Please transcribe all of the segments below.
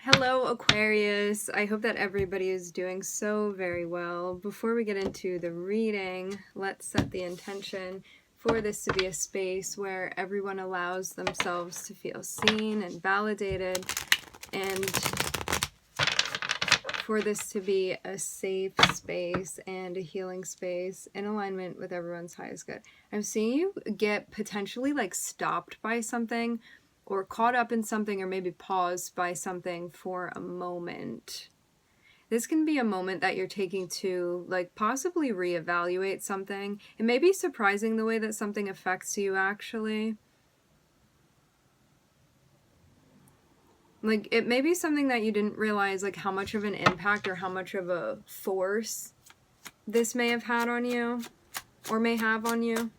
Hello, Aquarius. I hope that everybody is doing so very well. Before we get into the reading, let's set the intention for this to be a space where everyone allows themselves to feel seen and validated, and for this to be a safe space and a healing space in alignment with everyone's highest good. I'm seeing you get potentially like stopped by something, or caught up in something, or maybe paused by something for a moment. This can be a moment that you're taking to like possibly reevaluate something. It may be surprising the way that something affects you actually. Like, it may be something that you didn't realize, like, how much of an impact or how much of a force this may have had on you, or may have on you.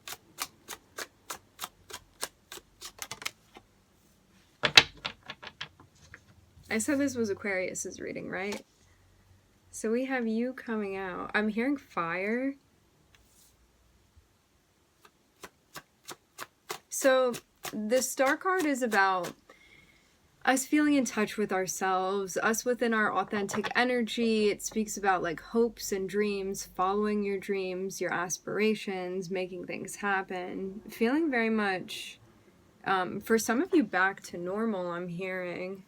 I said this was Aquarius's reading, right? So we have you coming out. I'm hearing fire. So the Star card is about us feeling in touch with ourselves, us within our authentic energy. It speaks about like hopes and dreams, following your dreams, your aspirations, making things happen, feeling very much, for some of you, back to normal, I'm hearing.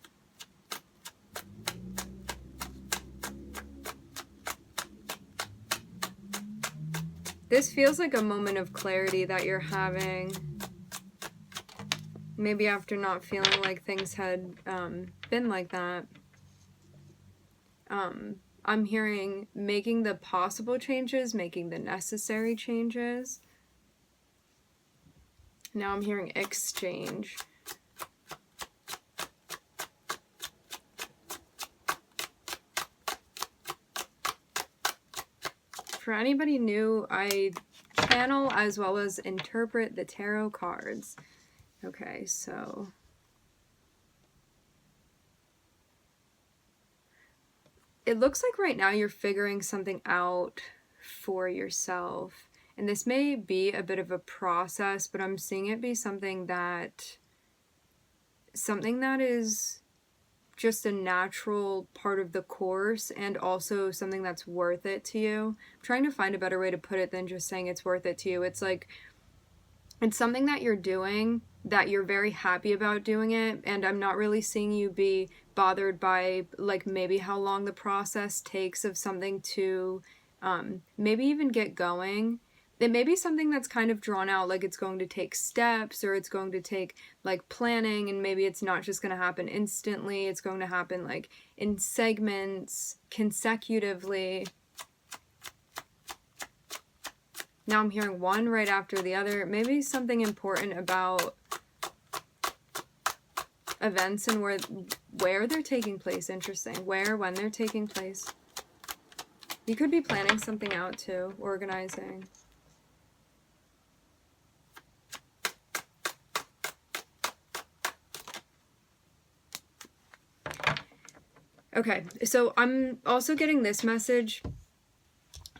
This feels like a moment of clarity that you're having. Maybe after not feeling like things had been like that. I'm hearing making the possible changes, making the necessary changes. Now I'm hearing exchange. For anybody new, I channel as well as interpret the tarot cards. Okay, so it looks like right now you're figuring something out for yourself. And this may be a bit of a process, but I'm seeing it be something that is just a natural part of the course, and also something that's worth it to you. I'm trying to find a better way to put it than just saying it's worth it to you. It's like, it's something that you're doing, that you're very happy about doing it, and I'm not really seeing you be bothered by like maybe how long the process takes of something to maybe even get going. It may be something that's kind of drawn out, like it's going to take steps, or it's going to take like planning, and maybe it's not just going to happen instantly. It's going to happen like in segments, consecutively. Now I'm hearing one right after the other. Maybe something important about events and where they're taking place. Interesting. Where, when they're taking place. You could be planning something out too, organizing. Okay, so I'm also getting this message.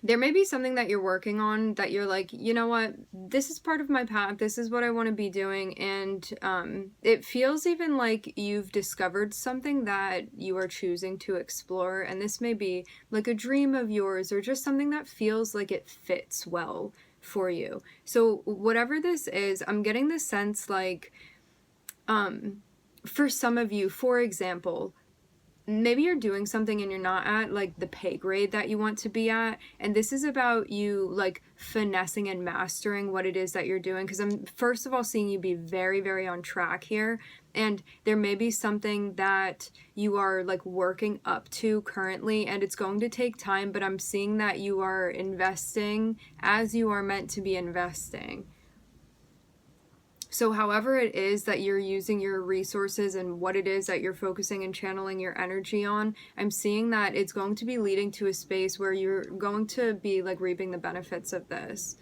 There may be something that you're working on that you're like, you know what, this is part of my path, this is what I want to be doing, and it feels even like you've discovered something that you are choosing to explore, and this may be like a dream of yours, or just something that feels like it fits well for you. So whatever this is, I'm getting this sense like, for some of you, for example, maybe you're doing something and you're not at like the pay grade that you want to be at, and this is about you like finessing and mastering what it is that you're doing, because I'm first of all seeing you be very, very on track here, and there may be something that you are like working up to currently, and it's going to take time, but I'm seeing that you are investing as you are meant to be investing. So however it is that you're using your resources and what it is that you're focusing and channeling your energy on, I'm seeing that it's going to be leading to a space where you're going to be like reaping the benefits of this.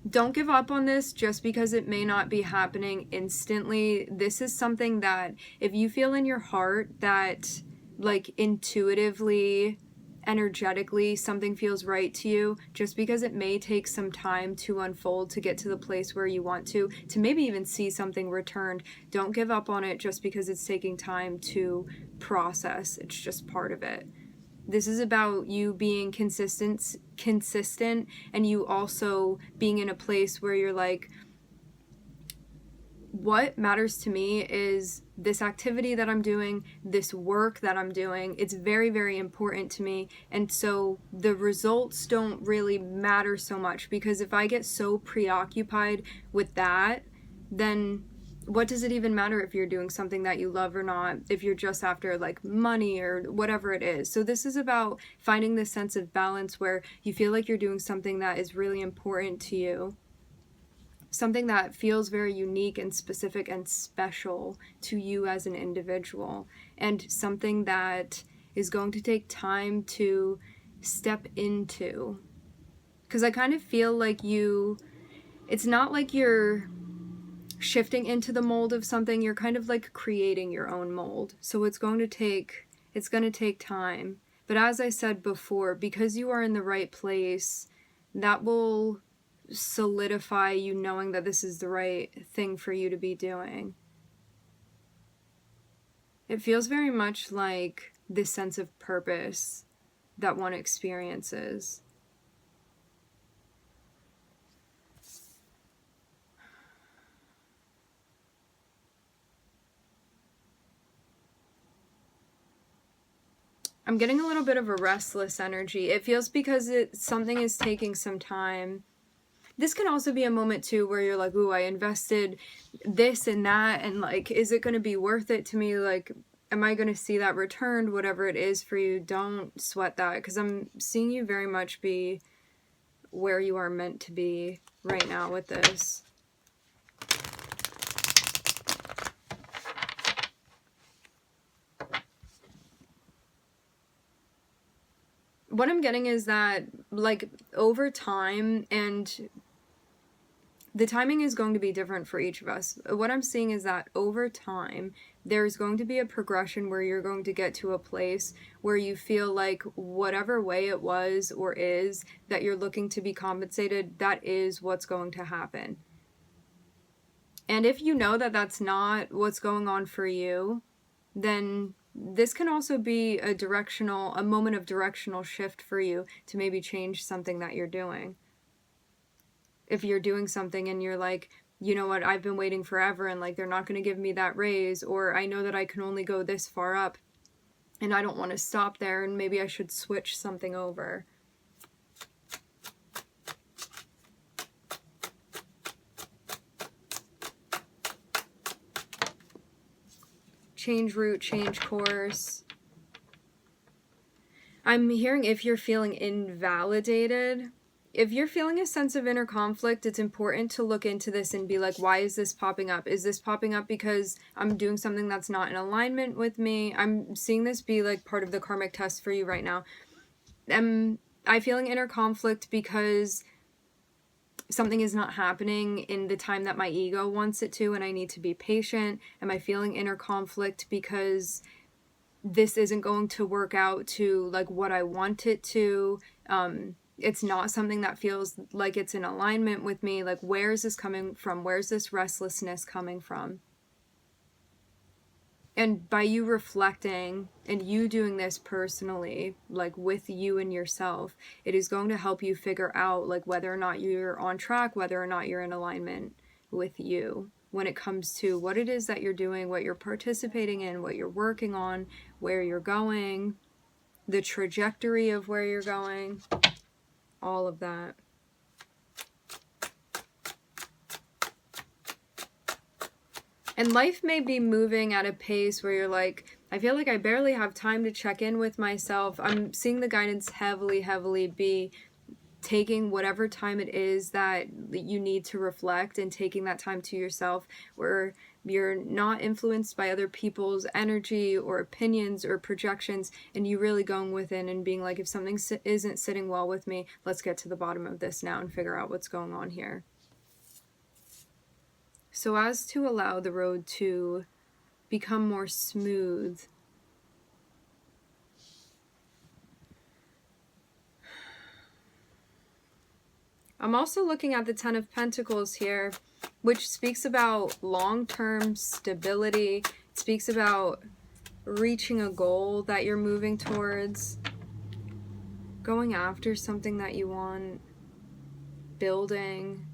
Don't give up on this just because it may not be happening instantly. This is something that if you feel in your heart that like intuitively energetically something feels right to you, just because it may take some time to unfold to get to the place where you want to maybe even see something returned. Don't give up on it just because it's taking time to process. It's just part of it. This is about you being consistent, and you also being in a place where you're like, what matters to me is this activity that I'm doing, this work that I'm doing. It's very, very important to me. And so the results don't really matter so much, because if I get so preoccupied with that, then what does it even matter if you're doing something that you love or not, if you're just after like money or whatever it is. So this is about finding this sense of balance where you feel like you're doing something that is really important to you, something that feels very unique and specific and special to you as an individual, and something that is going to take time to step into. Because I kind of feel like it's not like you're shifting into the mold of something, you're kind of like creating your own mold. So it's going to take time. But as I said before, because you are in the right place, that will solidify you knowing that this is the right thing for you to be doing. It feels very much like this sense of purpose that one experiences. I'm getting a little bit of a restless energy. It feels because something is taking some time. This can also be a moment too where you're like, ooh, I invested this and that, and like, is it going to be worth it to me? Like, am I going to see that returned? Whatever it is for you, don't sweat that, because I'm seeing you very much be where you are meant to be right now with this. What I'm getting is that, like, over time, and the timing is going to be different for each of us. What I'm seeing is that over time, there's going to be a progression where you're going to get to a place where you feel like whatever way it was or is that you're looking to be compensated, that is what's going to happen. And if you know that that's not what's going on for you, then this can also be a moment of directional shift for you to maybe change something that you're doing. If you're doing something and you're like, you know what, I've been waiting forever and like they're not going to give me that raise, or I know that I can only go this far up and I don't want to stop there, and maybe I should switch something over. Change route, change course. I'm hearing if you're feeling invalidated, if you're feeling a sense of inner conflict, it's important to look into this and be like, why is this popping up? Is this popping up because I'm doing something that's not in alignment with me? I'm seeing this be like part of the karmic test for you right now. Am I feeling inner conflict because something is not happening in the time that my ego wants it to and I need to be patient? Am I feeling inner conflict because this isn't going to work out to like what I want it to? It's not something that feels like it's in alignment with me. Like, where is this coming from? Where's this restlessness coming from? And by you reflecting and you doing this personally, like with you and yourself, it is going to help you figure out like whether or not you're on track, whether or not you're in alignment with you when it comes to what it is that you're doing, what you're participating in, what you're working on, where you're going, the trajectory of where you're going, all of that. And life may be moving at a pace where you're like, I feel like I barely have time to check in with myself. I'm seeing the guidance heavily be taking whatever time it is that you need to reflect and taking that time to yourself, where you're not influenced by other people's energy or opinions or projections, and you really going within and being like, if something isn't sitting well with me, let's get to the bottom of this now and figure out what's going on here. So as to allow the road to become more smooth, I'm also looking at the Ten of Pentacles here, which speaks about long-term stability. It speaks about reaching a goal that you're moving towards, going after something that you want, building.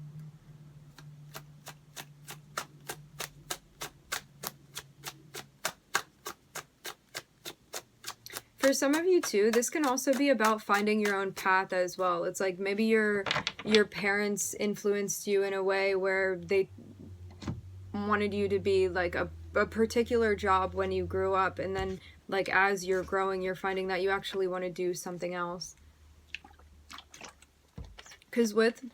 For some of you too, this can also be about finding your own path as well. It's like maybe your parents influenced you in a way where they wanted you to be like a particular job when you grew up, and then like as you're growing, you're finding that you actually want to do something else. Because with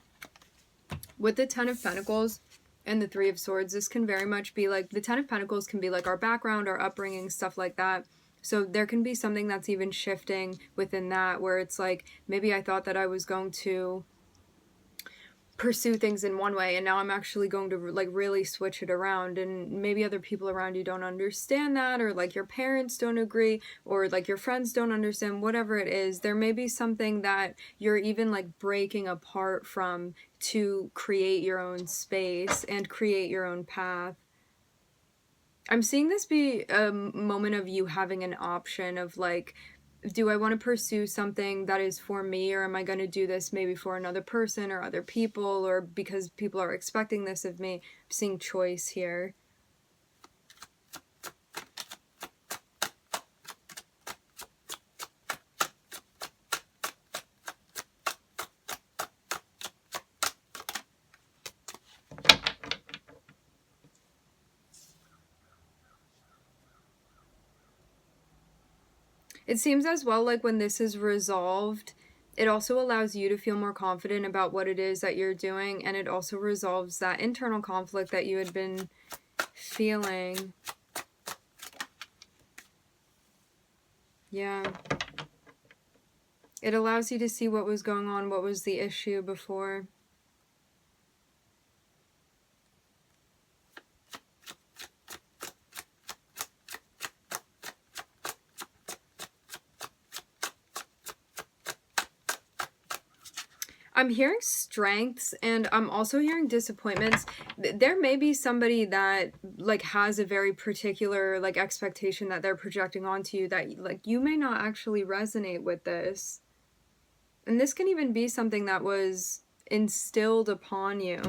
the Ten of Pentacles and the Three of Swords, this can very much be like, the Ten of Pentacles can be like our background, our upbringing, stuff like that. So there can be something that's even shifting within that, where it's like, maybe I thought that I was going to pursue things in one way, and now I'm actually going to like really switch it around. And maybe other people around you don't understand that, or like your parents don't agree, or like your friends don't understand, whatever it is. There may be something that you're even like breaking apart from to create your own space and create your own path. I'm seeing this be a moment of you having an option of like, do I want to pursue something that is for me, or am I going to do this maybe for another person or other people, or because people are expecting this of me? I'm seeing choice here. It seems as well like when this is resolved, it also allows you to feel more confident about what it is that you're doing, and it also resolves that internal conflict that you had been feeling. Yeah. It allows you to see what was going on, what was the issue before. I'm hearing strengths, and I'm also hearing disappointments. There may be somebody that like has a very particular like expectation that they're projecting onto you, that like you may not actually resonate with this. And this can even be something that was instilled upon you.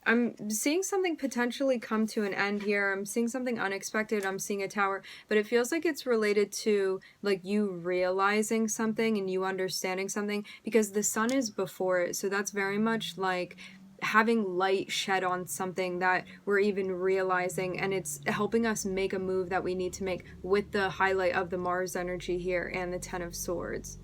I'm seeing something potentially come to an end here. I'm seeing something unexpected. I'm seeing a tower, but it feels like it's related to like you realizing something and you understanding something, because the sun is before it. So that's very much like having light shed on something that we're even realizing, and it's helping us make a move that we need to make, with the highlight of the Mars energy here and the Ten of Swords.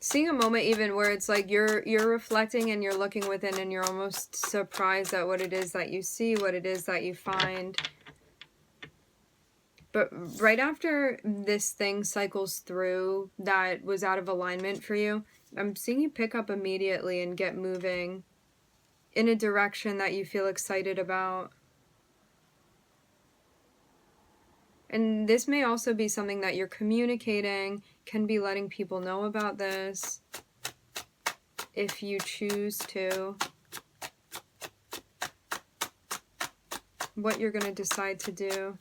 Seeing a moment even where it's like you're reflecting and you're looking within, and you're almost surprised at what it is that you see, what it is that you find. But right after this thing cycles through that was out of alignment for you, I'm seeing you pick up immediately and get moving in a direction that you feel excited about. And this may also be something that you're communicating, can be letting people know about this if you choose to. What you're going to decide to do.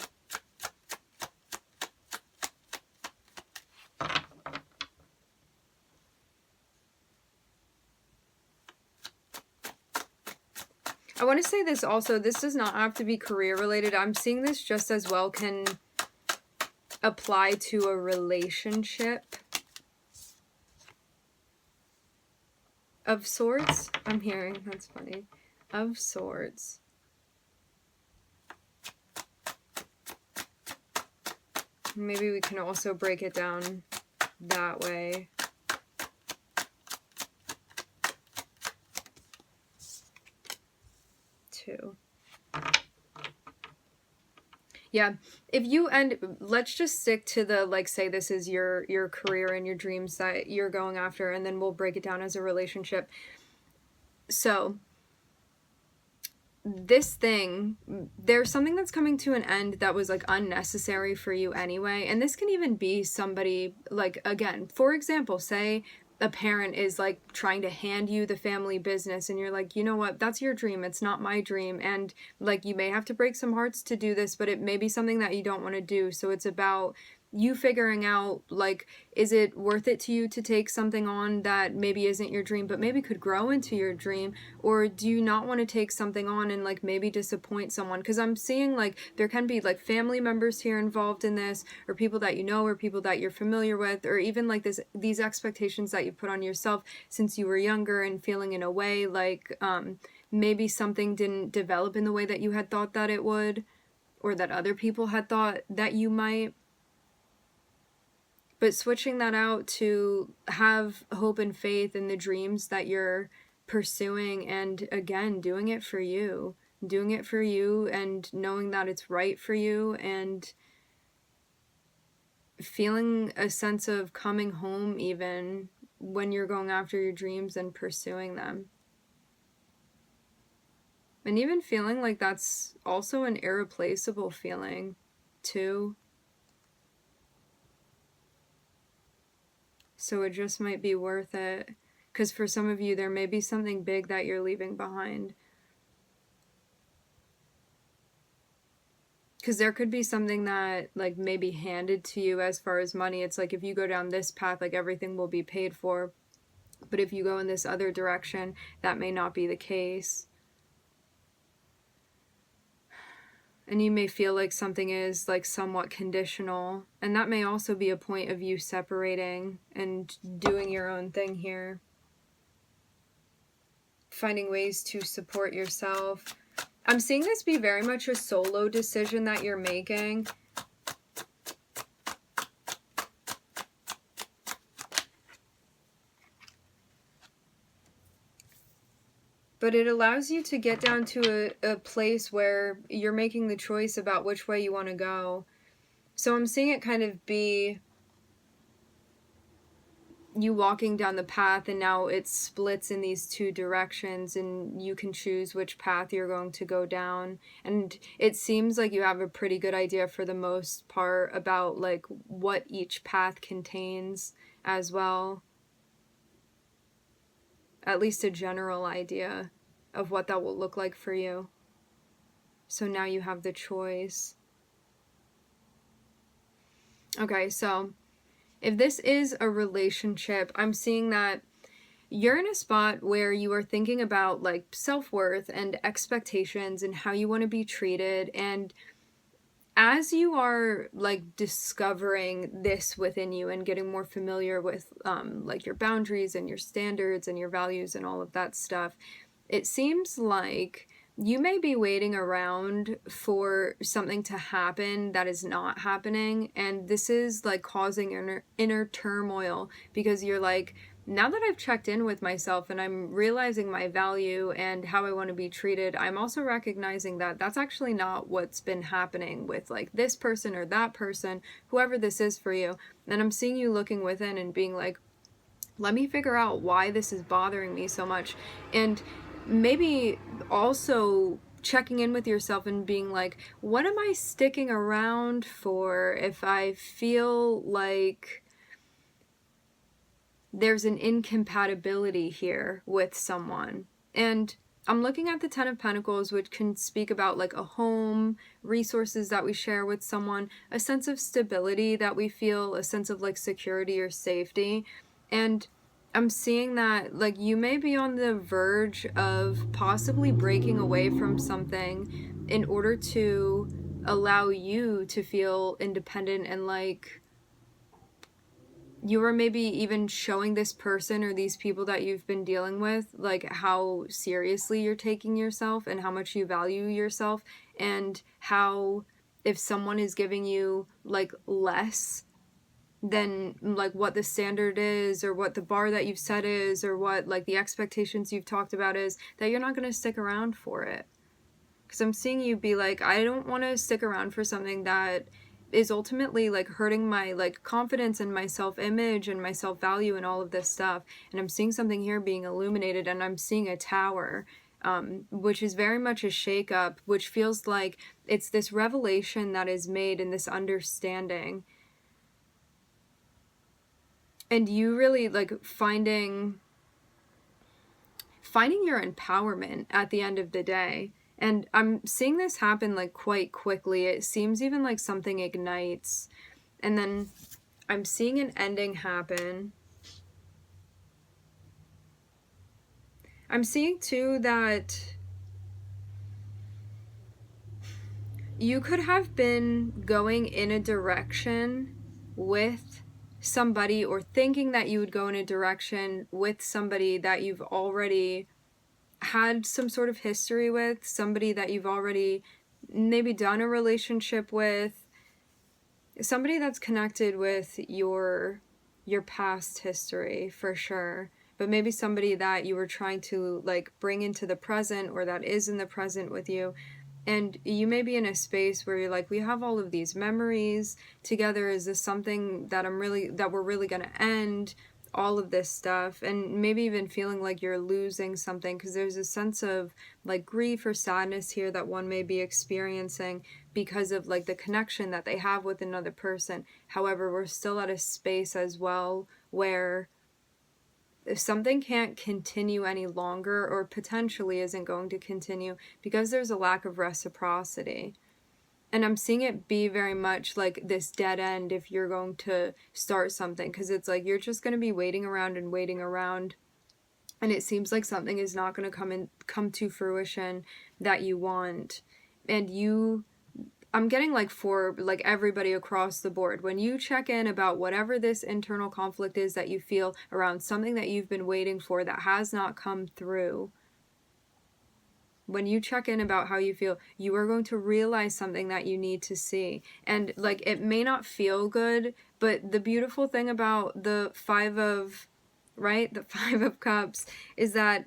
I want to say this also, this does not have to be career related. I'm seeing this just as well can apply to a relationship of sorts. I'm hearing, that's funny, of sorts. Maybe we can also break it down that way. Too. Yeah, if you end, let's just stick to the, like, say this is your career and your dreams that you're going after, and then we'll break it down as a relationship. So this thing, there's something that's coming to an end that was like unnecessary for you anyway. And this can even be somebody, like, again, for example, say a parent is like trying to hand you the family business and you're like, you know what, that's your dream, it's not my dream. And like, you may have to break some hearts to do this, but it may be something that you don't want to do. So it's about you figuring out, like, is it worth it to you to take something on that maybe isn't your dream but maybe could grow into your dream? Or do you not want to take something on and like maybe disappoint someone? Because I'm seeing like there can be like family members here involved in this, or people that you know, or people that you're familiar with, or even like these expectations that you put on yourself since you were younger, and feeling in a way like maybe something didn't develop in the way that you had thought that it would, or that other people had thought that you might. But switching that out to have hope and faith in the dreams that you're pursuing, and again, doing it for you. Doing it for you and knowing that it's right for you, and feeling a sense of coming home even when you're going after your dreams and pursuing them. And even feeling like that's also an irreplaceable feeling, too. So it just might be worth it. Because for some of you, there may be something big that you're leaving behind. Because there could be something that, like, may be handed to you as far as money. It's like, if you go down this path, like, everything will be paid for. But if you go in this other direction, that may not be the case. And you may feel like something is like somewhat conditional, and that may also be a point of you separating and doing your own thing here, finding ways to support yourself. I'm seeing this be very much a solo decision that you're making. But it allows you to get down to a place where you're making the choice about which way you want to go. So I'm seeing it kind of be you walking down the path, and now it splits in these two directions, and you can choose which path you're going to go down. And it seems like you have a pretty good idea for the most part about like what each path contains as well. At least a general idea of what that will look like for you. So now you have the choice. Okay, so if this is a relationship, I'm seeing that you're in a spot where you are thinking about like self-worth and expectations and how you want to be treated. And as you are like discovering this within you and getting more familiar with like your boundaries and your standards and your values and all of that stuff, it seems like you may be waiting around for something to happen that is not happening. And this is like causing inner turmoil, because you're like, now that I've checked in with myself and I'm realizing my value and how I want to be treated, I'm also recognizing that that's actually not what's been happening with like this person or that person, whoever this is for you. And I'm seeing you looking within and being like, let me figure out why this is bothering me so much. And maybe also checking in with yourself and being like, what am I sticking around for if I feel like there's an incompatibility here with someone? And I'm looking at the Ten of Pentacles, which can speak about like a home, resources that we share with someone, a sense of stability that we feel, a sense of like security or safety. And I'm seeing that like you may be on the verge of possibly breaking away from something in order to allow you to feel independent, and like you are maybe even showing this person or these people that you've been dealing with like how seriously you're taking yourself and how much you value yourself, and how if someone is giving you like less than like what the standard is, or what the bar that you've set is, or what like the expectations you've talked about is, that you're not going to stick around for it. Because I'm seeing you be like, I don't want to stick around for something that is ultimately like hurting my like confidence and my self-image and my self-value and all of this stuff. And I'm seeing something here being illuminated, and I'm seeing a tower, which is very much a shakeup, which feels like it's this revelation that is made in this understanding. And you really like finding your empowerment at the end of the day. And I'm seeing this happen like quite quickly. It seems even like something ignites. And then I'm seeing an ending happen. I'm seeing too that you could have been going in a direction with somebody, or thinking that you would go in a direction with somebody that you've already had some sort of history with, somebody that you've already maybe done a relationship with, somebody that's connected with your past history for sure, but maybe somebody that you were trying to like bring into the present, or that is in the present with you. And you may be in a space where you're like, we have all of these memories together. Is this something that we're really going to end? All of this stuff. And maybe even feeling like you're losing something, because there's a sense of like grief or sadness here that one may be experiencing because of like the connection that they have with another person. However, we're still at a space as well where if something can't continue any longer, or potentially isn't going to continue, because there's a lack of reciprocity. And I'm seeing it be very much like this dead end if you're going to start something, because it's like you're just going to be waiting around and waiting around, and it seems like something is not going to come to fruition that you want. And I'm getting like for like everybody across the board, when you check in about whatever this internal conflict is that you feel around something that you've been waiting for that has not come through, when you check in about how you feel, you are going to realize something that you need to see. And like, it may not feel good, but the beautiful thing about the Five of Cups is that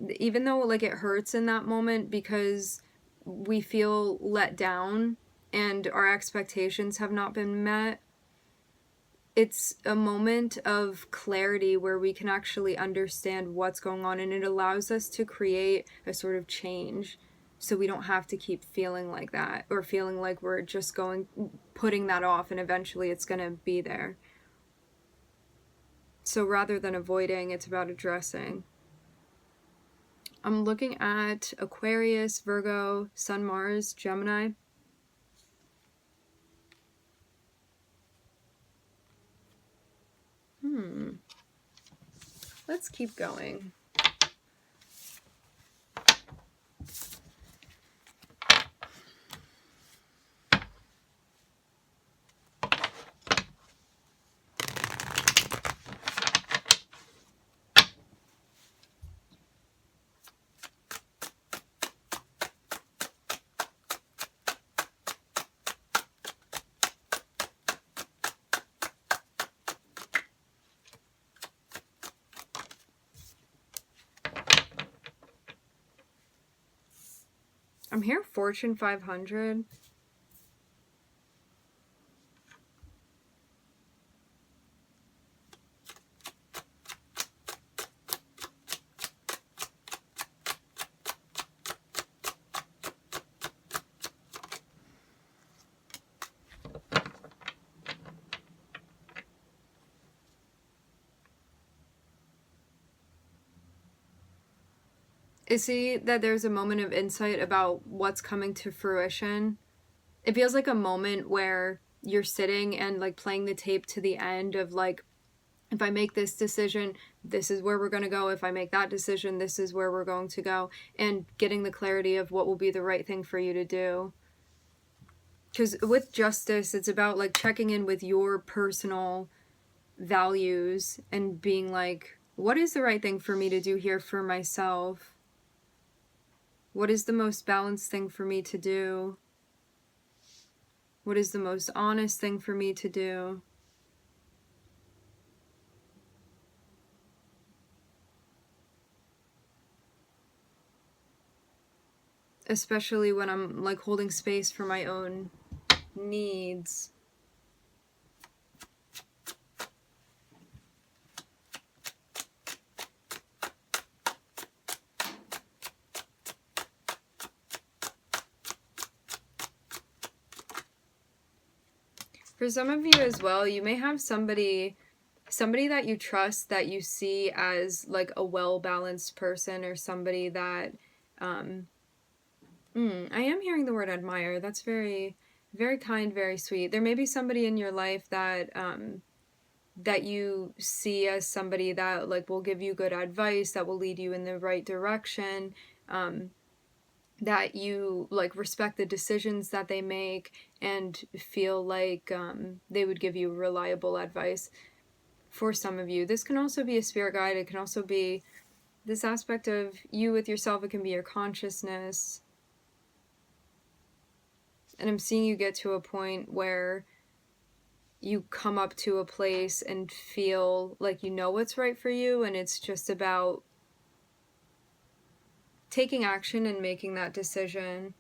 even though like it hurts in that moment because we feel let down and our expectations have not been met, it's a moment of clarity where we can actually understand what's going on, and it allows us to create a sort of change, so we don't have to keep feeling like that, or feeling like we're just putting that off and eventually it's going to be there. So rather than avoiding, it's about addressing. I'm looking at Aquarius, Virgo, Sun, Mars, Gemini. Let's keep going. I'm here, Fortune 500. I see that there's a moment of insight about what's coming to fruition. It feels like a moment where you're sitting and like playing the tape to the end of like, if I make this decision, this is where we're going to go. If I make that decision, this is where we're going to go. And getting the clarity of what will be the right thing for you to do. Because with justice, it's about like checking in with your personal values and being like, what is the right thing for me to do here for myself? What is the most balanced thing for me to do? What is the most honest thing for me to do? Especially when I'm like holding space for my own needs. For some of you as well, you may have somebody that you trust, that you see as like a well-balanced person, or somebody that I am hearing the word admire. That's very, very kind, very sweet. There may be somebody in your life that that you see as somebody that like will give you good advice, that will lead you in the right direction, that you like respect the decisions that they make and feel like they would give you reliable advice. For some of you, this can also be a spirit guide. It can also be this aspect of you with yourself. It can be your consciousness. And I'm seeing you get to a point where you come up to a place and feel like you know what's right for you, and it's just about taking action and making that decision.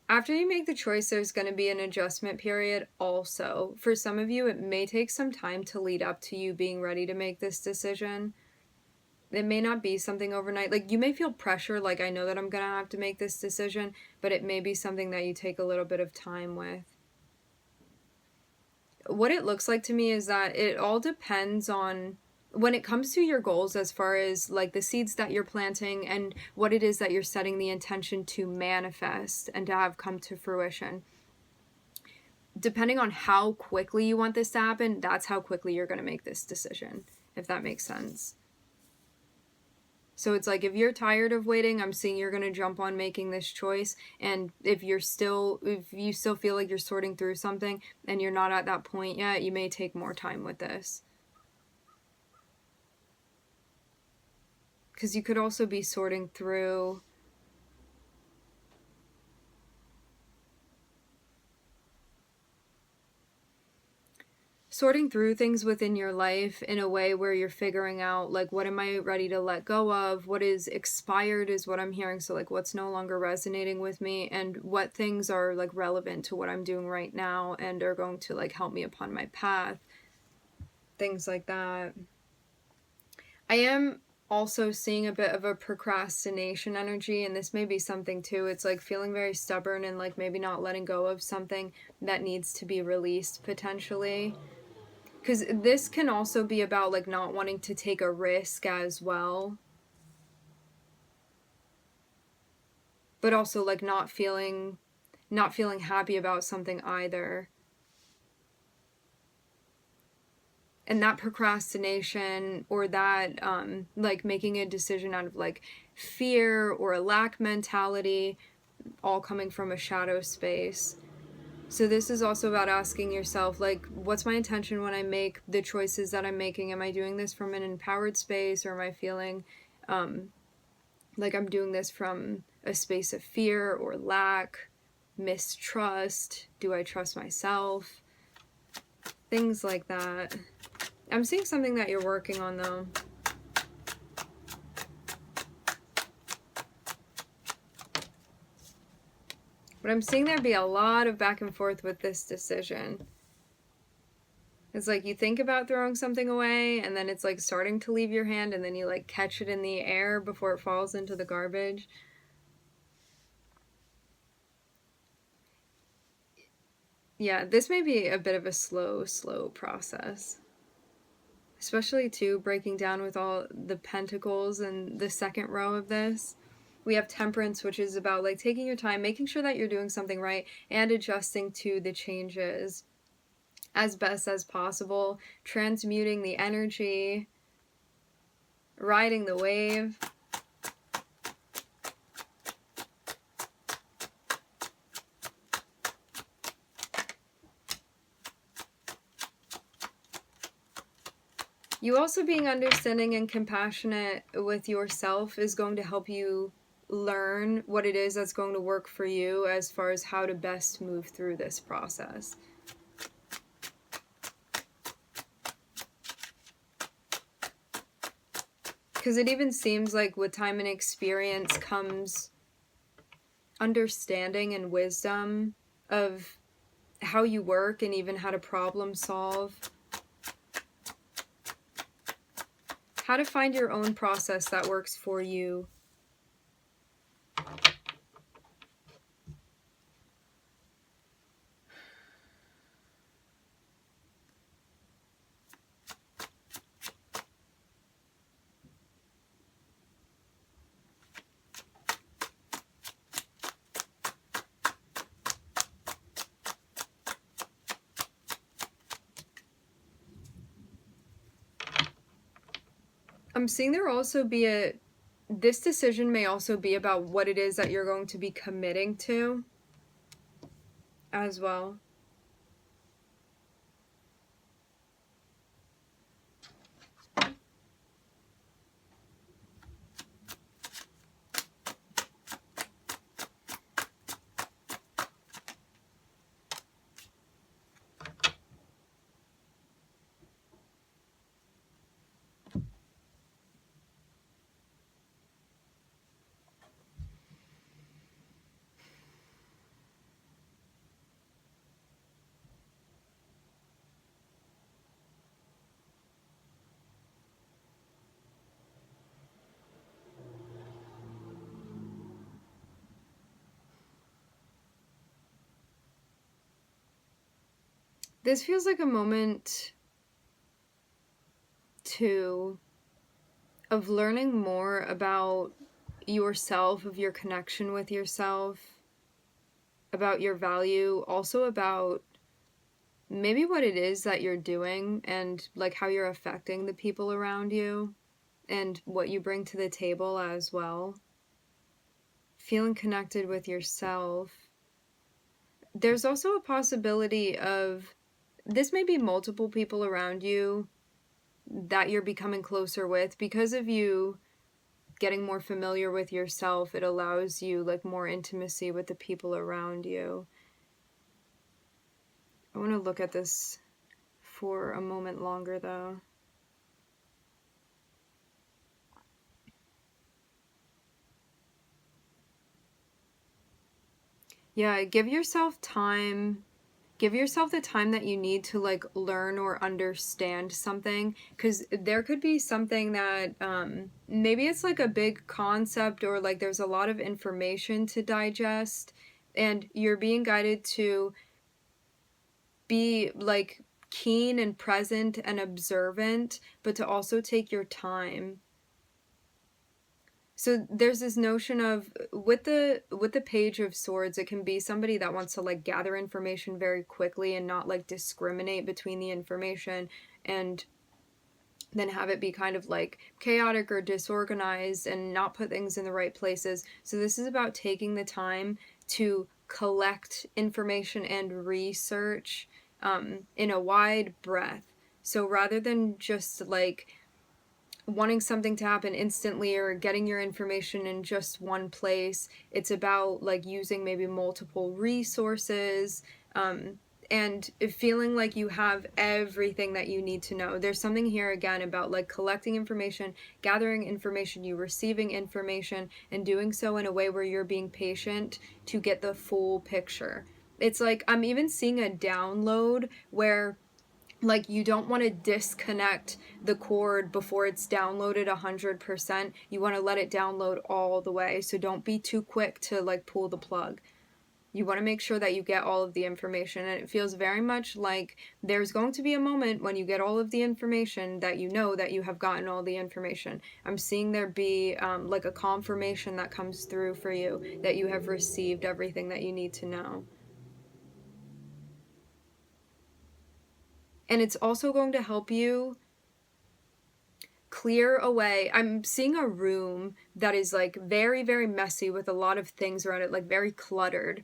After you make the choice, there's going to be an adjustment period also. For some of you, it may take some time to lead up to you being ready to make this decision. It may not be something overnight. Like, you may feel pressure, like, I know that I'm going to have to make this decision, but it may be something that you take a little bit of time with. What it looks like to me is that it all depends on, when it comes to your goals, as far as like the seeds that you're planting and what it is that you're setting the intention to manifest and to have come to fruition. Depending on how quickly you want this to happen, that's how quickly you're going to make this decision, if that makes sense. So it's like, if you're tired of waiting, I'm seeing you're going to jump on making this choice. And if you still feel like you're sorting through something and you're not at that point yet, you may take more time with this. Because you could also be sorting through things within your life in a way where you're figuring out, like, what am I ready to let go of? What is expired is what I'm hearing. So like, what's no longer resonating with me, and what things are like relevant to what I'm doing right now and are going to like help me upon my path. Things like that. I am also seeing a bit of a procrastination energy, and this may be something too. It's like feeling very stubborn and like maybe not letting go of something that needs to be released potentially. Because this can also be about like not wanting to take a risk as well. But also like not feeling happy about something either. And that procrastination, or that like making a decision out of like fear or a lack mentality, all coming from a shadow space. So this is also about asking yourself, like, what's my intention when I make the choices that I'm making? Am I doing this from an empowered space, or am I feeling like I'm doing this from a space of fear or lack, mistrust? Do I trust myself? Things like that. I'm seeing something that you're working on, though. But I'm seeing there be a lot of back and forth with this decision. It's like you think about throwing something away, and then it's like starting to leave your hand, and then you like catch it in the air before it falls into the garbage. Yeah, this may be a bit of a slow process. Especially too, breaking down with all the pentacles and the second row of this. We have Temperance, which is about like taking your time, making sure that you're doing something right, and adjusting to the changes as best as possible, transmuting the energy, riding the wave. You also being understanding and compassionate with yourself is going to help you learn what it is that's going to work for you as far as how to best move through this process. Because it even seems like with time and experience comes understanding and wisdom of how you work and even how to problem solve. How to find your own process that works for you. I'm seeing there also be this decision may also be about what it is that you're going to be committing to as well. This feels like a moment too of learning more about yourself, of your connection with yourself, about your value, also about maybe what it is that you're doing and like how you're affecting the people around you and what you bring to the table as well. Feeling connected with yourself. There's also a possibility of this may be multiple people around you that you're becoming closer with because of you getting more familiar with yourself. It allows you like more intimacy with the people around you. I want to look at this for a moment longer though. Yeah, give yourself time. Give yourself the time that you need to like learn or understand something, because there could be something that maybe it's like a big concept or like there's a lot of information to digest and you're being guided to be like keen and present and observant, but to also take your time. So there's this notion of with the Page of Swords, it can be somebody that wants to like gather information very quickly and not like discriminate between the information and then have it be kind of like chaotic or disorganized and not put things in the right places. So this is about taking the time to collect information and research in a wide breadth. So rather than just like wanting something to happen instantly or getting your information in just one place, it's about like using maybe multiple resources and feeling like you have everything that you need to know. There's something here again about like collecting information, gathering information, you receiving information, and doing so in a way where you're being patient to get the full picture. It's like I'm even seeing a download where like you don't want to disconnect the cord before it's downloaded 100%. You want to let it download all the way. So don't be too quick to like pull the plug. You want to make sure that you get all of the information. And it feels very much like there's going to be a moment when you get all of the information that you know that you have gotten all the information. I'm seeing there be like a confirmation that comes through for you that you have received everything that you need to know. And it's also going to help you clear away. I'm seeing a room that is like very, very messy with a lot of things around it, like very cluttered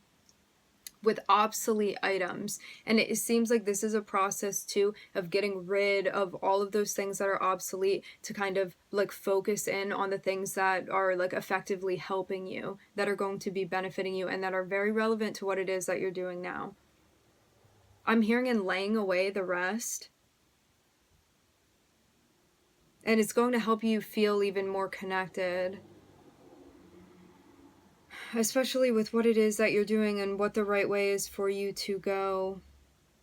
with obsolete items. And it seems like this is a process too of getting rid of all of those things that are obsolete to kind of like focus in on the things that are like effectively helping you, that are going to be benefiting you, and that are very relevant to what it is that you're doing now. I'm hearing in laying away the rest. And it's going to help you feel even more connected. especially with what it is that you're doing and what the right way is for you to go,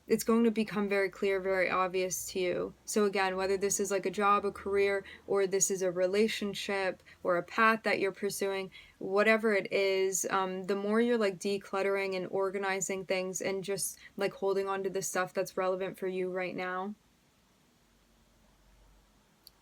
it's going to become very clear, very obvious to you. So again, whether this is like a job, a career, or this is a relationship or a path that you're pursuing, whatever it is, the more you're like decluttering and organizing things and just like holding on to the stuff that's relevant for you right now,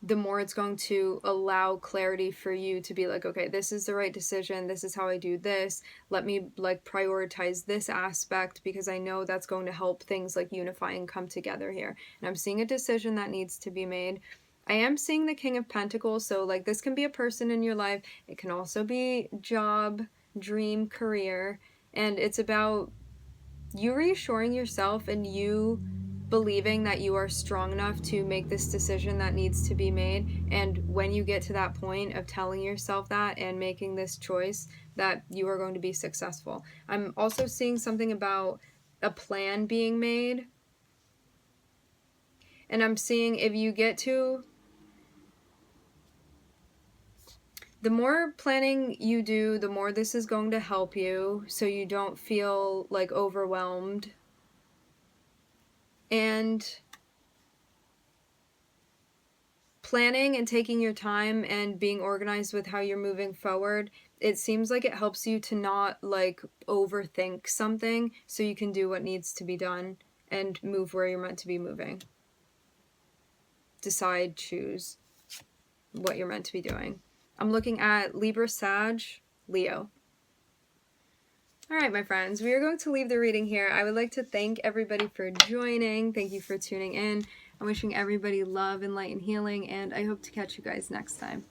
the more it's going to allow clarity for you to be like, okay, this is the right decision. This is how I do this. Let me like prioritize this aspect because I know that's going to help things like unify and come together here. And I'm seeing a decision that needs to be made. I am seeing the King of Pentacles. So like this can be a person in your life. It can also be job, dream, career. And it's about you reassuring yourself and you believing that you are strong enough to make this decision that needs to be made. And when you get to that point of telling yourself that and making this choice, that you are going to be successful. I'm also seeing something about a plan being made. And I'm seeing if you get to, the more planning you do, the more this is going to help you so you don't feel like overwhelmed. And planning and taking your time and being organized with how you're moving forward, it seems like it helps you to not like overthink something so you can do what needs to be done and move where you're meant to be moving. Decide, choose what you're meant to be doing. I'm looking at Libra, Sag, Leo. All right, my friends, we are going to leave the reading here. I would like to thank everybody for joining. Thank you for tuning in. I'm wishing everybody love and light and healing, and I hope to catch you guys next time.